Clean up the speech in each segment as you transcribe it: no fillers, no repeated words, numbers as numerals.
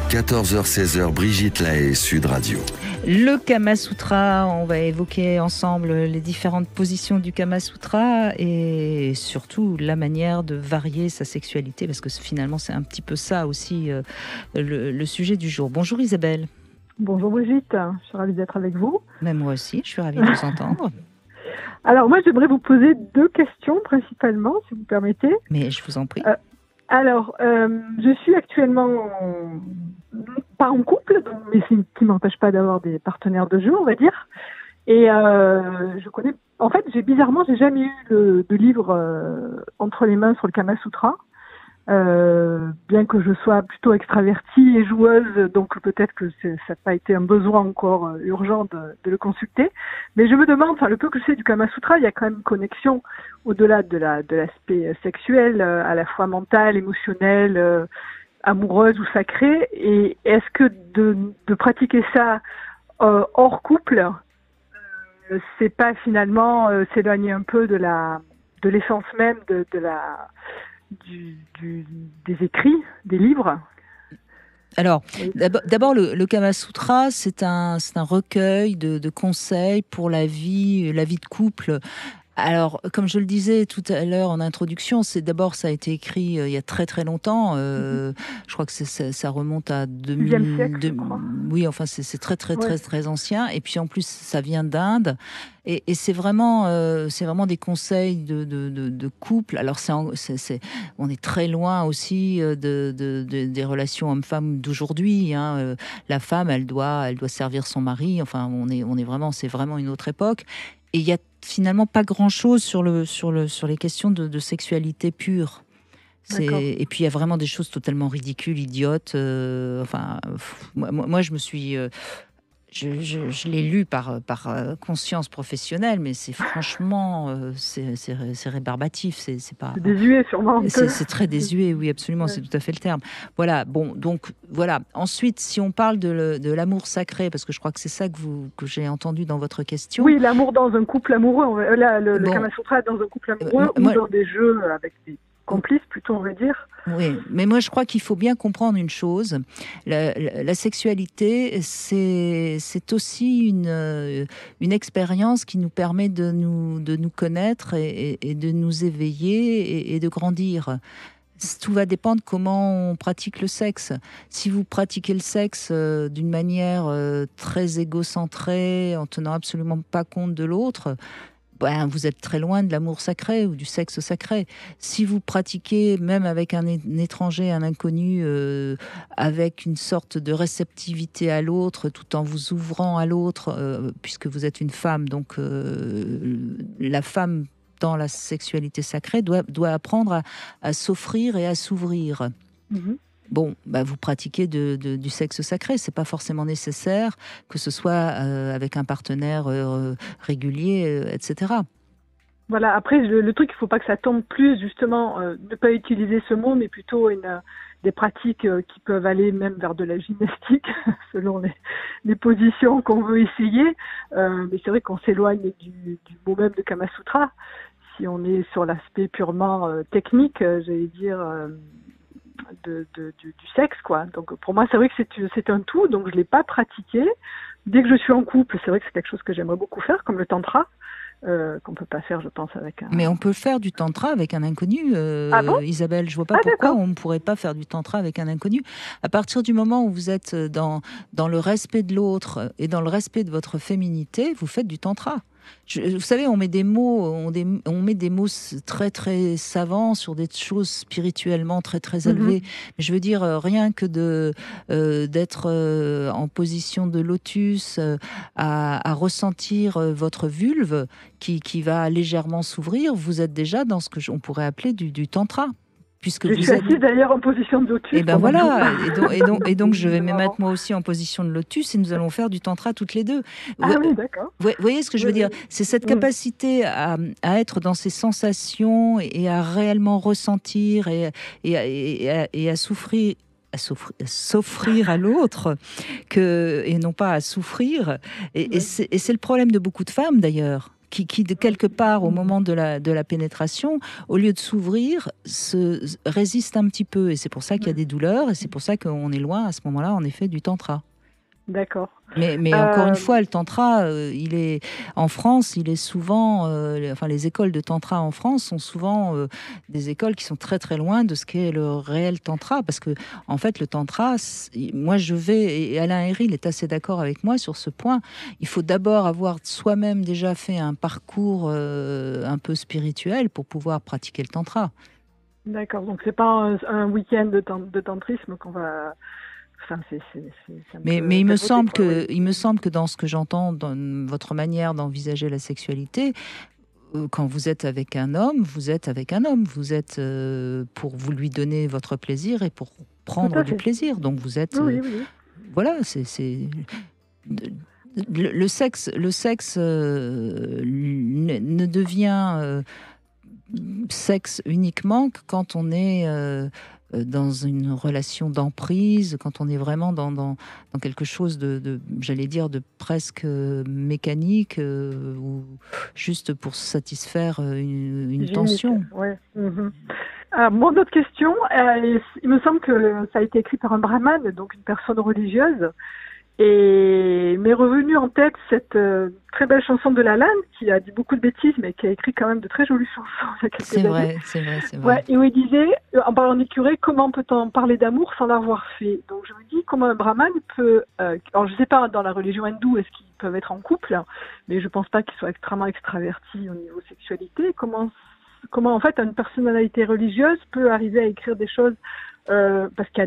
14h-16h, Brigitte Lahaie, Sud Radio. Le Kama Sutra, on va évoquer ensemble les différentes positions du Kama Sutra et surtout la manière de varier sa sexualité, parce que finalement c'est un petit peu ça aussi le sujet du jour. Bonjour Isabelle. Bonjour Brigitte, je suis ravie d'être avec vous. Même moi aussi, je suis ravie de vous entendre. Alors moi j'aimerais vous poser deux questions principalement, si vous permettez. Mais je vous en prie. Je suis actuellement pas en couple, mais ce qui m'empêche pas d'avoir des partenaires de jeu, on va dire. Et je connais. En fait, j'ai jamais eu de livre entre les mains sur le Kama Sutra. Bien que je sois plutôt extravertie et joueuse, donc peut-être que ça n'a pas été un besoin encore urgent de le consulter. Mais je me demande, le peu que je sais du Kama Sutra, il y a quand même une connexion au-delà de l'aspect sexuel, à la fois mental, émotionnel, amoureuse ou sacrée. Et est-ce que de pratiquer ça hors couple, c'est pas finalement s'éloigner un peu de l'essence même des écrits, des livres? Alors, d'abord, le Kama Sutra, c'est un recueil de conseils pour la vie de couple. Alors, comme je le disais tout à l'heure en introduction, ça a été écrit il y a très très longtemps. Je crois que ça remonte à 2000 siècle, je crois. Oui, enfin c'est très très très très ancien. Et puis en plus, ça vient d'Inde. Et c'est vraiment des conseils de couple. Alors on est très loin aussi des relations hommes-femmes d'aujourd'hui. Hein. La femme, elle doit servir son mari. Enfin, c'est vraiment une autre époque. Et il y a finalement pas grand-chose sur les questions de sexualité pure. Et puis il y a vraiment des choses totalement ridicules, idiotes. Moi je me suis... Je l'ai lu par conscience professionnelle, mais c'est franchement c'est rébarbatif, c'est pas. C'est désuet sûrement. C'est très désuet, oui absolument, c'est tout à fait le terme. Voilà, bon donc voilà. Ensuite, si on parle de l'amour sacré, parce que je crois que c'est ça que j'ai entendu dans votre question. Oui, l'amour dans un couple amoureux. Le Kama Sutra dans un couple amoureux ou dans des jeux avec des complices plutôt, on va dire. Oui, mais moi je crois qu'il faut bien comprendre une chose. La sexualité, c'est aussi une expérience qui nous permet de nous connaître et de nous éveiller et de grandir. Tout va dépendre comment on pratique le sexe. Si vous pratiquez le sexe d'une manière très égocentrée, en tenant absolument pas compte de l'autre, vous êtes très loin de l'amour sacré ou du sexe sacré. Si vous pratiquez, même avec un étranger, un inconnu, avec une sorte de réceptivité à l'autre, tout en vous ouvrant à l'autre, puisque vous êtes une femme, donc la femme dans la sexualité sacrée doit apprendre à s'offrir et à s'ouvrir. Bon, vous pratiquez du sexe sacré, c'est pas forcément nécessaire que ce soit avec un partenaire régulier, etc. Voilà, après le truc, il faut pas que ça tombe plus justement, ne pas utiliser ce mot, mais plutôt des pratiques qui peuvent aller même vers de la gymnastique, selon les positions qu'on veut essayer. Mais c'est vrai qu'on s'éloigne du mot même de Kama Sutra. Si on est sur l'aspect purement technique, j'allais dire... du sexe, quoi. Donc pour moi c'est vrai que c'est un tout, donc je l'ai pas pratiqué. Dès que je suis en couple, c'est vrai que c'est quelque chose que j'aimerais beaucoup faire, comme le tantra, qu'on peut pas faire, je pense, avec un... Mais on peut faire du tantra avec un inconnu, Isabelle. Je vois pas pourquoi on ne pourrait pas faire du tantra avec un inconnu. À partir du moment où vous êtes dans le respect de l'autre et dans le respect de votre féminité, vous faites du tantra. Vous savez, on met des mots très très savants sur des choses spirituellement très très élevées. Mais je veux dire, rien que d'être en position de lotus, à ressentir votre vulve qui va légèrement s'ouvrir, vous êtes déjà dans ce que on pourrait appeler du tantra. Puisque je suis assise d'ailleurs en position de lotus. Et ben voilà, et donc je vais me mettre moi aussi en position de lotus et nous allons faire du tantra toutes les deux. Oui, d'accord. Vous voyez ce que je veux dire? C'est cette capacité à être dans ces sensations et à réellement ressentir et à souffrir. S'offrir à l'autre et non pas à souffrir. Et c'est le problème de beaucoup de femmes d'ailleurs, qui de quelque part, au moment de la pénétration, au lieu de s'ouvrir, résiste un petit peu. Et c'est pour ça qu'il y a des douleurs, et c'est pour ça qu'on est loin, à ce moment-là, en effet, du tantra. D'accord. Mais encore une fois, le tantra, en France, il est souvent, les écoles de tantra en France sont souvent des écoles qui sont très très loin de ce qu'est le réel tantra, parce que en fait, le tantra, moi et Alain Héril est assez d'accord avec moi sur ce point. Il faut d'abord avoir soi-même déjà fait un parcours un peu spirituel pour pouvoir pratiquer le tantra. D'accord. Donc c'est pas un week-end de tantrisme qu'on va. Enfin, mais il me semble que dans ce que j'entends, dans votre manière d'envisager la sexualité, quand vous êtes avec un homme, vous êtes avec un homme. Vous êtes pour vous lui donner votre plaisir et pour prendre du plaisir. Donc vous êtes... Oui. Voilà, c'est... Le sexe ne devient sexe uniquement que quand on est... dans une relation d'emprise, quand on est vraiment dans quelque chose j'allais dire, de presque mécanique, ou juste pour satisfaire une tension. Ouais. Mon autre question, il me semble que ça a été écrit par un brahmane, donc une personne religieuse, et m'est revenue en tête cette très belle chanson de Lalanne, qui a dit beaucoup de bêtises, mais qui a écrit quand même de très jolies chansons il y a quelques années. C'est vrai. Ouais, et où il disait, en parlant des curés, comment peut-on parler d'amour sans l'avoir fait? Donc je me dis, comment un brahmane peut... alors je sais pas, dans la religion hindoue, est-ce qu'ils peuvent être en couple, mais je pense pas qu'ils soient extrêmement extravertis au niveau sexualité. Comment en fait une personnalité religieuse peut arriver à écrire des choses, parce qu'il y a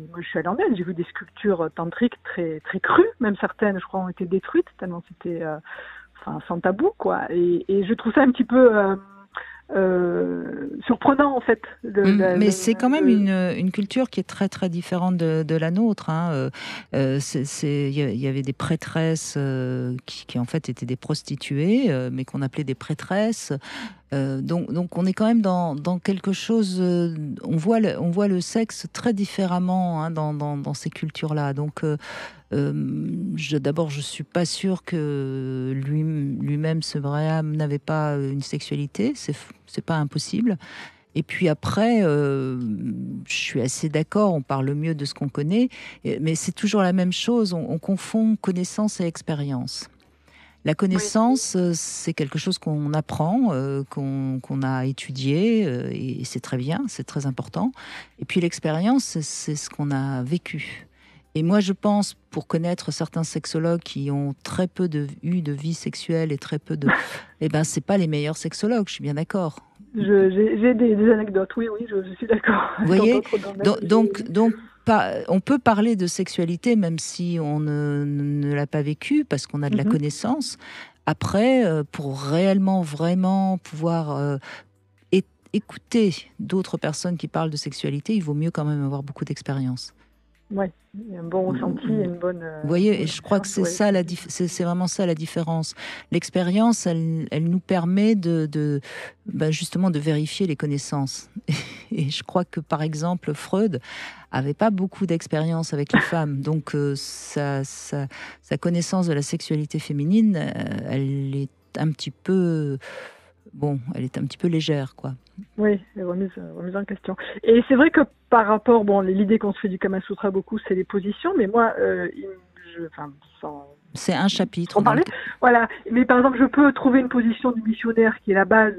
moi je suis allée en Inde, j'ai vu des sculptures tantriques très très crues, même certaines je crois ont été détruites tellement c'était sans tabou quoi, et je trouve ça un petit peu surprenant en fait. Mais c'est quand même une culture qui est très très différente de la nôtre. Il y avait des prêtresses qui en fait étaient des prostituées, mais qu'on appelait des prêtresses. Donc on est quand même dans quelque chose. On voit le sexe très différemment dans ces cultures-là. Donc d'abord, je suis pas sûre que lui-même, ce Braham, n'avait pas une sexualité. C'est pas impossible. Et puis après, je suis assez d'accord, on parle mieux de ce qu'on connaît, mais c'est toujours la même chose, on confond connaissance et expérience. La connaissance, c'est quelque chose qu'on apprend, qu'on a étudié, et c'est très bien, c'est très important. Et puis l'expérience, c'est ce qu'on a vécu. Et moi, je pense, pour connaître certains sexologues qui ont très peu eu de vie sexuelle et très peu de... Eh ben, c'est pas les meilleurs sexologues, je suis bien d'accord. J'ai des anecdotes, oui, je suis d'accord. Vous voyez, donc on peut parler de sexualité même si on ne l'a pas vécu, parce qu'on a de la connaissance. Après, pour réellement, vraiment pouvoir écouter d'autres personnes qui parlent de sexualité, il vaut mieux quand même avoir beaucoup d'expérience. Oui, un bon ressenti, une bonne... Vous voyez, et je crois que c'est ça, c'est vraiment ça la différence. L'expérience, elle nous permet justement de vérifier les connaissances. Et je crois que, par exemple, Freud avait pas beaucoup d'expérience avec les femmes. Donc, sa connaissance de la sexualité féminine, elle est un petit peu... elle est un petit peu légère, quoi. Oui, remise en question. Et c'est vrai que par rapport, l'idée qu'on se fait du Kama Sutra beaucoup, c'est les positions, mais moi, c'est un chapitre. Voilà. Mais par exemple, je peux trouver une position du missionnaire qui est la base.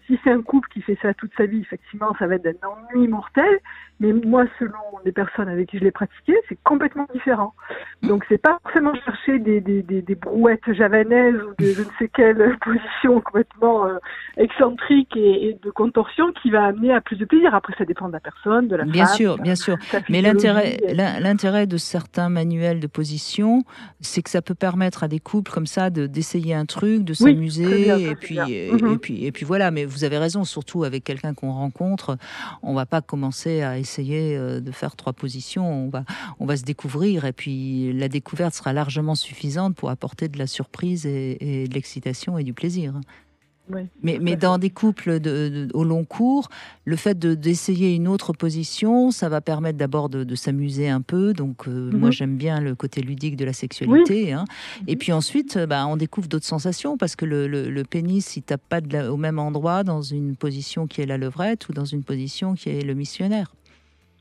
Si c'est un couple qui fait ça toute sa vie, effectivement, ça va être un ennui mortel. Mais moi, selon les personnes avec qui je l'ai pratiqué, c'est complètement différent. Donc, c'est pas forcément chercher des brouettes javanaises ou de je ne sais quelle position complètement excentrique et de contorsion qui va amener à plus de plaisir. Après, ça dépend de la personne, de la femme. Bien sûr. Mais l'intérêt de certains manuels de position, c'est que ça peut permettre à des couples comme ça d'essayer un truc, de s'amuser, et puis voilà. Mais vous avez raison, surtout avec quelqu'un qu'on rencontre, on va pas commencer à essayer de faire 3 positions. On va se découvrir, et puis la découverte sera largement suffisante pour apporter de la surprise et de l'excitation et du plaisir. Oui, Mais dans des couples au long cours, le fait d'essayer une autre position, ça va permettre d'abord de s'amuser un peu. Donc, moi, j'aime bien le côté ludique de la sexualité. Hein. Et puis ensuite, on découvre d'autres sensations parce que le pénis, il tape pas au même endroit dans une position qui est la levrette ou dans une position qui est le missionnaire.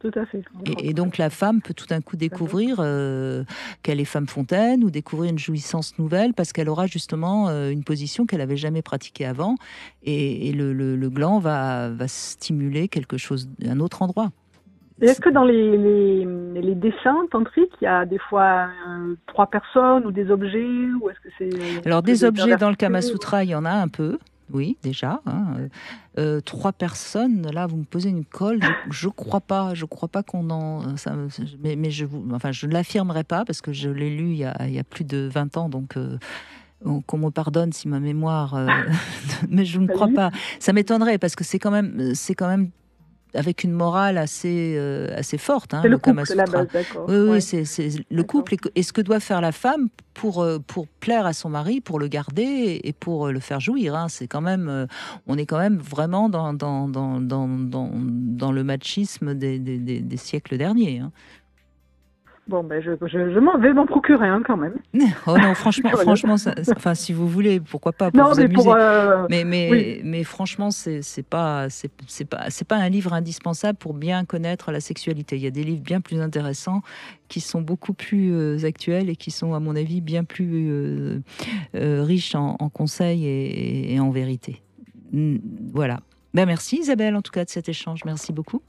Tout à fait. Et donc la femme peut tout d'un coup découvrir qu'elle est femme fontaine ou découvrir une jouissance nouvelle parce qu'elle aura justement une position qu'elle n'avait jamais pratiquée avant et le gland va stimuler quelque chose, un autre endroit. Et est-ce que dans les dessins tantriques, il y a des fois 3 personnes ou des objets ou est-ce que c'est... Alors des objets dans le Kama Sutra, il y en a un peu. Oui, déjà. 3 personnes, là, vous me posez une colle. Je crois pas qu'on en. Mais je ne l'affirmerai pas parce que je l'ai lu il y a plus de 20 ans, donc qu'on me pardonne si ma mémoire. Mais je ne crois pas. Ça m'étonnerait parce que c'est quand même avec une morale assez forte. Hein, c'est le couple, la base, d'accord. Oui, c'est le couple et ce que doit faire la femme pour plaire à son mari, pour le garder et pour le faire jouir. Hein. C'est quand même, on est quand même vraiment dans le machisme des siècles derniers. Hein. Bon, je m'en vais m'en procurer un quand même. Oh non, franchement, si vous voulez, pourquoi pas pour vous amuser. Mais franchement, c'est pas un livre indispensable pour bien connaître la sexualité. Il y a des livres bien plus intéressants qui sont beaucoup plus actuels et qui sont, à mon avis, bien plus riches en conseils et en vérité. Voilà. Merci Isabelle, en tout cas, de cet échange. Merci beaucoup.